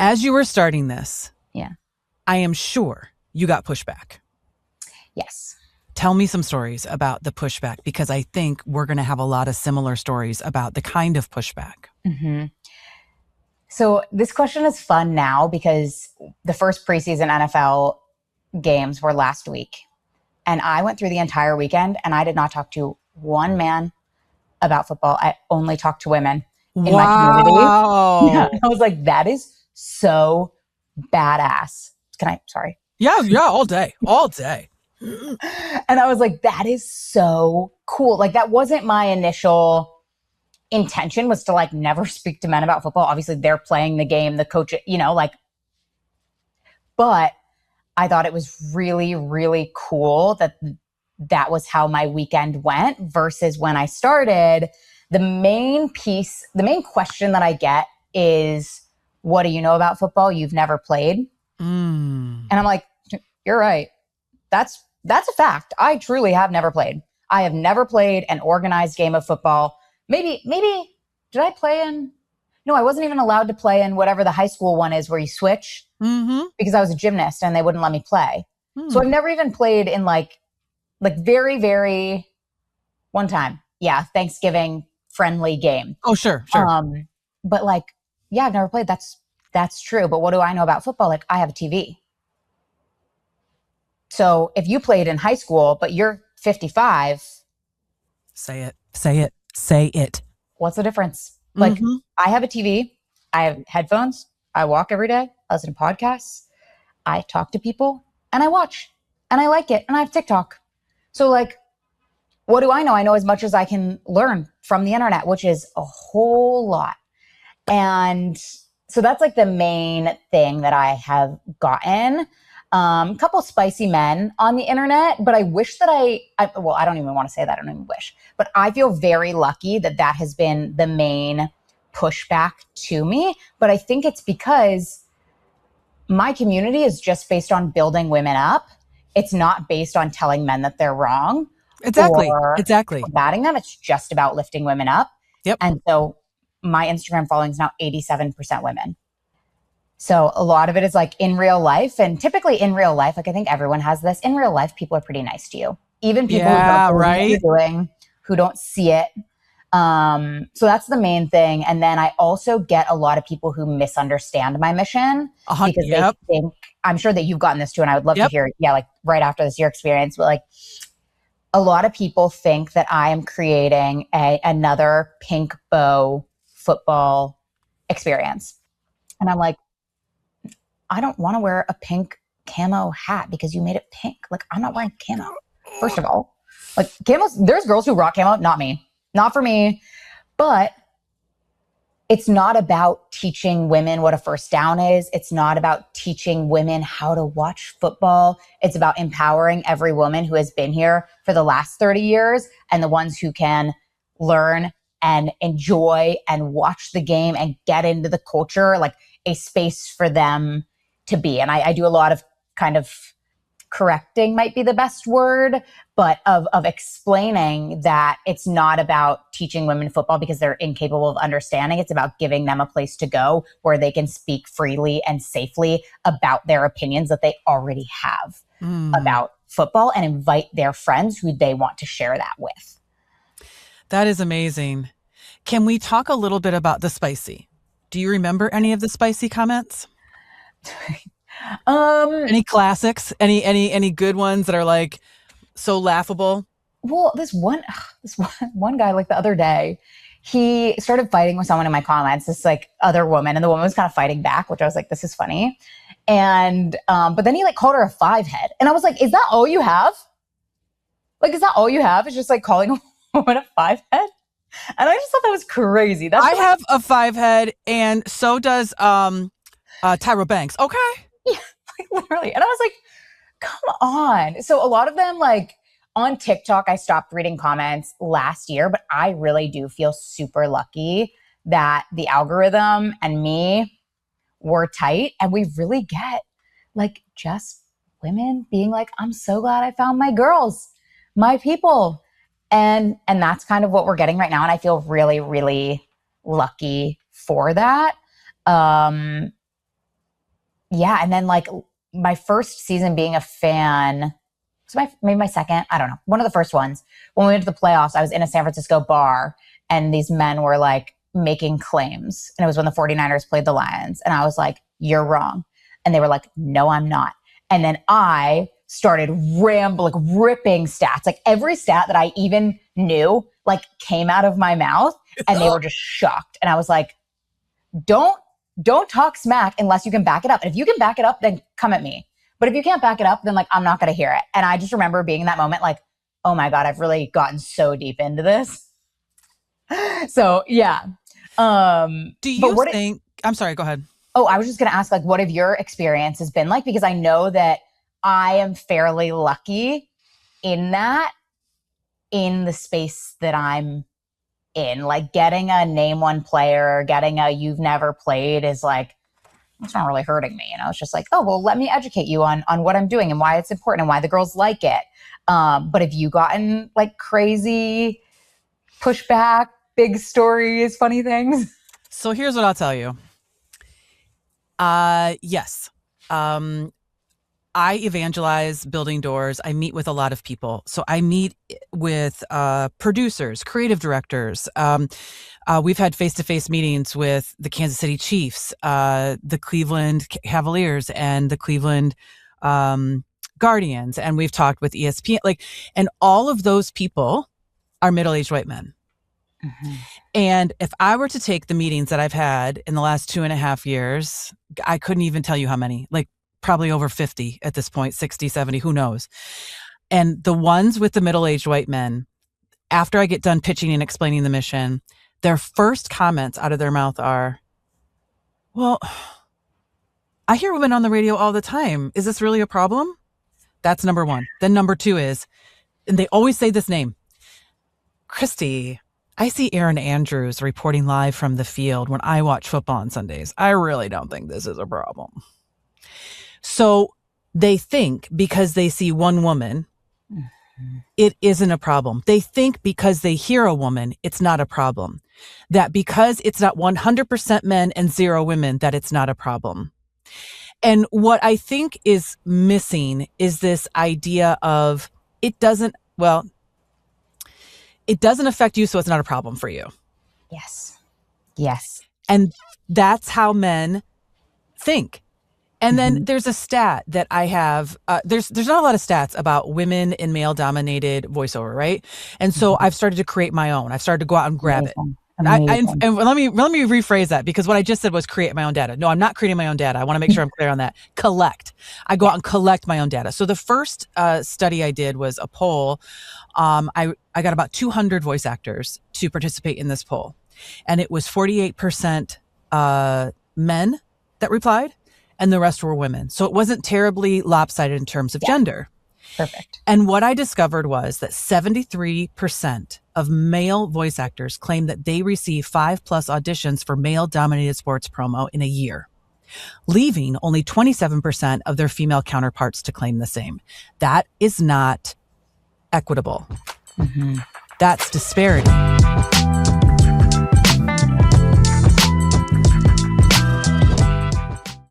As you were starting this, Yeah. I am sure you got pushback. Yes. Tell me some stories about the pushback, because I think we're going to have a lot of similar stories about the kind of pushback. Mm-hmm. So this question is fun now because the first preseason NFL games were last week. And I went through the entire weekend and I did not talk to one man about football. I only talked to women in my community. Yeah. I was like, that is so badass. Sorry. Yeah, all day. And I was like, that is so cool. Like, that wasn't my initial intention, was to like never speak to men about football. Obviously they're playing the game, the coach, but I thought it was really, really cool that was how my weekend went versus when I started. The main question that I get is, what do you know about football? You've never played. And I'm like, you're right. That's a fact. I truly have never played. I have never played an organized game of football. Maybe did I play in? No, I wasn't even allowed to play in whatever the high school one is where you switch, because I was a gymnast and they wouldn't let me play. So I've never even played in like very, very one time. Yeah. Thanksgiving friendly game. Oh, sure. But like, yeah, I've never played. That's true. But what do I know about football? Like, I have a TV. So if you played in high school, but you're 55. Say it. What's the difference? Like, I have a TV, I have headphones, I walk every day, I listen to podcasts, I talk to people, and I watch, and I like it, and I have TikTok. So like, what do I know? I know as much as I can learn from the internet, which is a whole lot. And so that's like the main thing that I have gotten. A couple spicy men on the internet, but I wish that I don't even want to say that. I don't even wish, but I feel very lucky that has been the main pushback to me. But I think it's because my community is just based on building women up. It's not based on telling men that they're wrong. Exactly. Or combating them. It's just about lifting women up. Yep. And so my Instagram following is now 87% women. So a lot of it is like in real life, and typically in real life, like I think everyone has this, in real life, people are pretty nice to you. Even people who don't know what you're doing, who don't see it. So that's the main thing. And then I also get a lot of people who misunderstand my mission because they think, I'm sure that you've gotten this too, and I would love to hear, like right after this, your experience, but like a lot of people think that I am creating another pink bow football experience. And I'm like, I don't want to wear a pink camo hat because you made it pink. Like, I'm not wearing camo. First of all, like camos, there's girls who rock camo, not me, not for me. But it's not about teaching women what a first down is. It's not about teaching women how to watch football. It's about empowering every woman who has been here for the last 30 years and the ones who can learn and enjoy and watch the game and get into the culture, like a space for them to be. And I do a lot of kind of correcting might be the best word, but of explaining that it's not about teaching women football because they're incapable of understanding. It's about giving them a place to go where they can speak freely and safely about their opinions that they already have about football, and invite their friends who they want to share that with. That is amazing. Can we talk a little bit about the spicy? Do you remember any of the spicy comments? Any classics? Any good ones that are like so laughable? Well, this one guy, like the other day, he started fighting with someone in my comments, this like other woman, and the woman was kind of fighting back, which I was like, this is funny. And but then he like called her a 5-head, and I was like, is that all you have? Like, is that all you have? Is just like calling a woman a 5-head? And I just thought that was crazy. I have a 5-head, and so does Tyra Banks. Okay. Yeah, like literally. And I was like, come on. So a lot of them, like on TikTok, I stopped reading comments last year, but I really do feel super lucky that the algorithm and me were tight, and we really get like just women being like, I'm so glad I found my girls, my people. And that's kind of what we're getting right now. And I feel really, really lucky for that. yeah. And then like my first season being a fan, maybe my second, I don't know, one of the first ones. When we went to the playoffs, I was in a San Francisco bar and these men were like making claims. And it was when the 49ers played the Lions. And I was like, you're wrong. And they were like, no, I'm not. And then I started ripping stats. Like every stat that I even knew, like came out of my mouth and they were just shocked. And I was like, don't talk smack unless you can back it up. And if you can back it up, then come at me. But if you can't back it up, then like, I'm not going to hear it. And I just remember being in that moment, like, oh my God, I've really gotten so deep into this. So yeah. Do you think, I'm sorry, go ahead. Oh, I was just going to ask, like, what have your experiences been like? Because I know that I am fairly lucky in the space that I'm in. Like getting a name one player, getting a you've never played is like, it's not really hurting me. It's just like, oh, well, let me educate you on what I'm doing and why it's important and why the girls like it. But have you gotten like crazy pushback, big stories, funny things? So here's what I'll tell you. Yes. I evangelize building doors. I meet with a lot of people. So I meet with producers, creative directors. We've had face-to-face meetings with the Kansas City Chiefs, the Cleveland Cavaliers, and the Cleveland Guardians. And we've talked with ESPN, and all of those people are middle-aged white men. Mm-hmm. And if I were to take the meetings that I've had in the last 2.5 years, I couldn't even tell you how many, probably over 50 at this point, 60, 70, who knows? And the ones with the middle-aged white men, after I get done pitching and explaining the mission, their first comments out of their mouth are, well, I hear women on the radio all the time. Is this really a problem? That's number one. Then number two is, and they always say this name, Christy, I see Erin Andrews reporting live from the field when I watch football on Sundays. I really don't think this is a problem. So they think because they see one woman, it isn't a problem. They think because they hear a woman, it's not a problem. That because it's not 100% men and 0 women, that it's not a problem. And what I think is missing is this idea of it doesn't affect you, so it's not a problem for you. Yes. And that's how men think. And then there's a stat that I have. There's not a lot of stats about women in male-dominated voiceover, right? And so I've started to create my own. I've started to go out and grab it. And let me rephrase that, because what I just said was create my own data. No, I'm not creating my own data. I want to make sure I'm clear on that. Collect. I go out and collect my own data. So the first study I did was a poll. I got about 200 voice actors to participate in this poll, and it was 48% men that replied, and the rest were women. So it wasn't terribly lopsided in terms of gender. Perfect. And what I discovered was that 73% of male voice actors claim that they receive 5+ auditions for male-dominated sports promo in a year, leaving only 27% of their female counterparts to claim the same. That is not equitable. That's disparity.